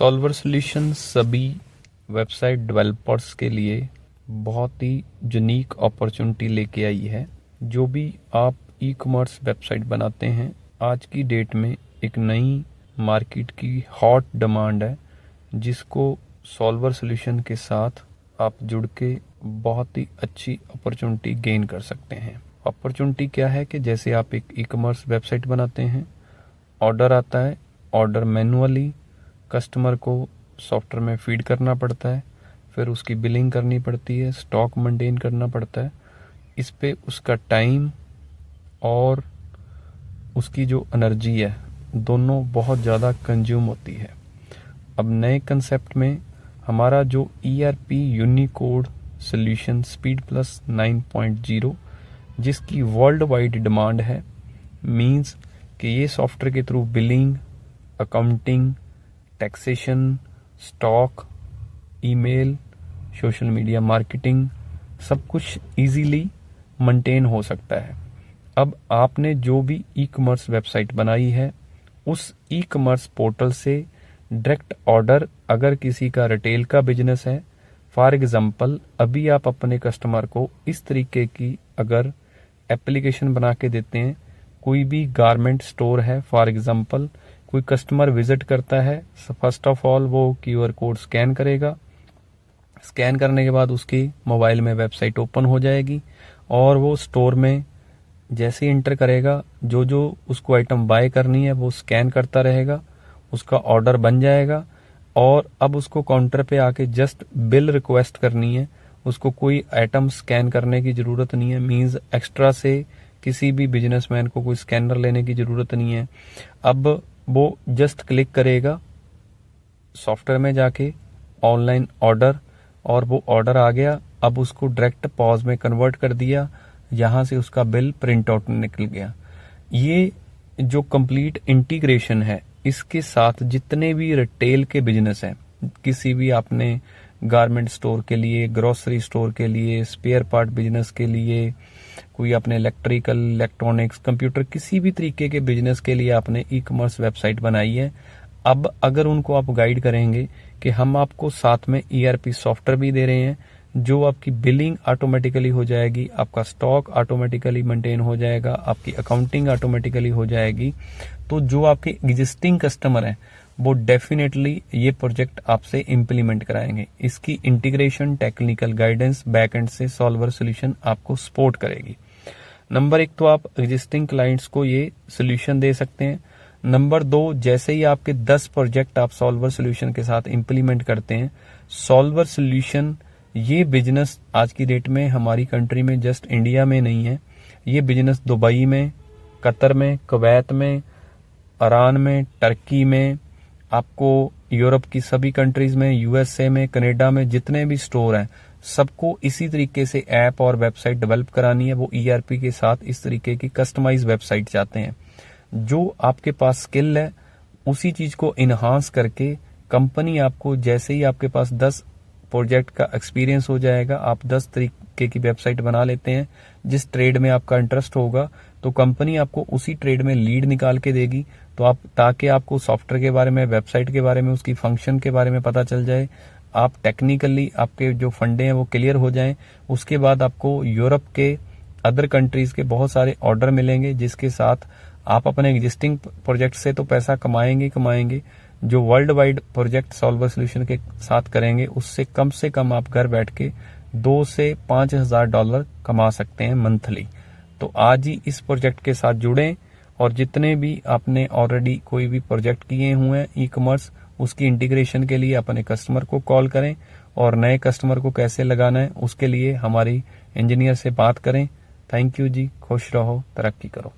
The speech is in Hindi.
सॉल्वर सॉल्यूशन सभी वेबसाइट डेवलपर्स के लिए बहुत ही यूनिक अपॉर्चुनिटी लेके आई है। जो भी आप ई कॉमर्स वेबसाइट बनाते हैं, आज की डेट में एक नई मार्केट की हॉट डिमांड है, जिसको सॉल्वर सॉल्यूशन के साथ आप जुड़ के बहुत ही अच्छी अपॉर्चुनिटी गेन कर सकते हैं। अपॉर्चुनिटी क्या है कि जैसे आप एक ई कॉमर्स वेबसाइट बनाते हैं, ऑर्डर आता है, ऑर्डर मैनुअली कस्टमर को सॉफ्टवेयर में फीड करना पड़ता है, फिर उसकी बिलिंग करनी पड़ती है, स्टॉक मेंटेन करना पड़ता है। इस पे उसका टाइम और उसकी जो एनर्जी है, दोनों बहुत ज़्यादा कंज्यूम होती है। अब नए कंसेप्ट में हमारा जो ERP Unicode solution speed plus 9.0, जिसकी वर्ल्ड वाइड डिमांड है, मींस कि ये सॉफ्टवेयर के through billing, accounting, taxation, stock, email, social media marketing सब कुछ इजीली मेंटेन हो सकता है। अब आपने जो भी ई कॉमर्स वेबसाइट बनाई है, उस ई कॉमर्स पोर्टल से डायरेक्ट ऑर्डर, अगर किसी का रिटेल का बिजनेस है, फॉर एग्जांपल अभी आप अपने कस्टमर को इस तरीके की अगर एप्लीकेशन बना के देते हैं, कोई भी गारमेंट स्टोर है, फॉर एग्जांपल कोई कस्टमर विजिट करता है, फर्स्ट ऑफ ऑल वो QR कोड स्कैन करेगा, स्कैन करने के बाद उसकी मोबाइल में वेबसाइट ओपन हो जाएगी और वो स्टोर में जैसे ही इंटर करेगा, जो जो उसको आइटम बाय करनी है वो स्कैन करता रहेगा, उसका ऑर्डर बन जाएगा और अब उसको काउंटर पे आके जस्ट बिल रिक्वेस्ट करनी है। उसको कोई आइटम स्कैन करने की जरूरत नहीं है, मींस एक्स्ट्रा से किसी भी बिजनेसमैन को कोई स्कैनर लेने की जरूरत नहीं है। अब वो जस्ट क्लिक करेगा सॉफ्टवेयर में जाके ऑनलाइन ऑर्डर, और वो ऑर्डर आ गया। अब उसको डायरेक्ट पॉज में कन्वर्ट कर दिया, यहाँ से उसका बिल प्रिंट आउट निकल गया। ये जो कंप्लीट इंटीग्रेशन है, इसके साथ जितने भी रिटेल के बिजनेस हैं, किसी भी आपने गारमेंट स्टोर के लिए, ग्रोसरी स्टोर के लिए, स्पेयर पार्ट बिजनेस के लिए, कोई आपने इलेक्ट्रिकल, इलेक्ट्रॉनिक्स, कंप्यूटर, किसी भी तरीके के बिजनेस के लिए आपने ई कॉमर्स वेबसाइट बनाई है, अब अगर उनको आप गाइड करेंगे कि हम आपको साथ में ERP सॉफ्टवेयर भी दे रहे हैं, जो आपकी बिलिंग ऑटोमेटिकली हो जाएगी, आपका स्टॉक ऑटोमेटिकली मेंटेन हो जाएगा, आपकी अकाउंटिंग ऑटोमेटिकली हो जाएगी, तो जो आपके एग्जिस्टिंग कस्टमर हैं वो डेफिनेटली ये प्रोजेक्ट आपसे इम्प्लीमेंट कराएंगे। इसकी integration, technical guidance back and से सॉल्वर सॉल्यूशन आपको सपोर्ट करेगी। नंबर 1 तो आप एग्जिस्टिंग क्लाइंट्स को ये सॉल्यूशन दे सकते हैं। नंबर 2, जैसे ही आपके 10 प्रोजेक्ट आप सॉल्वर सॉल्यूशन के साथ इंप्लीमेंट करते हैं, सॉल्वर सॉल्यूशन ये बिजनेस आज की डेट में हमारी कंट्री में, जस्ट इंडिया में नहीं है, ये बिजनेस दुबई में, कतर में, कुवैत में, ईरान में, टर्की में, आपको यूरोप की सभी कंट्रीज में, USA में, कनाडा में जितने भी स्टोर हैं, सबको इसी तरीके से ऐप और वेबसाइट डेवलप करानी है। वो ERP के साथ इस तरीके की कस्टमाइज वेबसाइट चाहते हैं। जो आपके पास स्किल है, उसी चीज को इनहांस करके कंपनी आपको, जैसे ही आपके पास 10 प्रोजेक्ट का एक्सपीरियंस हो जाएगा, आप 10 तरीके की वेबसाइट बना लेते हैं, जिस ट्रेड में आपका इंटरेस्ट होगा, तो कंपनी आपको उसी ट्रेड में लीड निकाल के देगी, तो आप, ताकि आपको सॉफ्टवेयर के बारे में, वेबसाइट के बारे में, उसकी फंक्शन के बारे में पता चल जाए, आप टेक्निकली आपके जो फंडे हैं वो क्लियर हो जाएं। उसके बाद आपको यूरोप के अदर कंट्रीज के बहुत सारे ऑर्डर मिलेंगे, जिसके साथ आप अपने एग्जिस्टिंग प्रोजेक्ट से तो पैसा कमाएंगे, जो world wide project solver solution के साथ करेंगे, उससे कम आप घर बैठ के $2,000 से $5,000 कमा सकते हैं मंथली। तो आज ही इस प्रोजेक्ट के साथ जुड़ें, और जितने भी आपने ऑलरेडी कोई भी प्रोजेक्ट किए हुए हैं ई कॉमर्स, उसकी इंटीग्रेशन के लिए अपने कस्टमर को कॉल करें, और नए कस्टमर को कैसे लगाना है उसके लिए हमारी इंजीनियर से बात करें। थैंक यू जी, खुश रहो, तरक्की करो।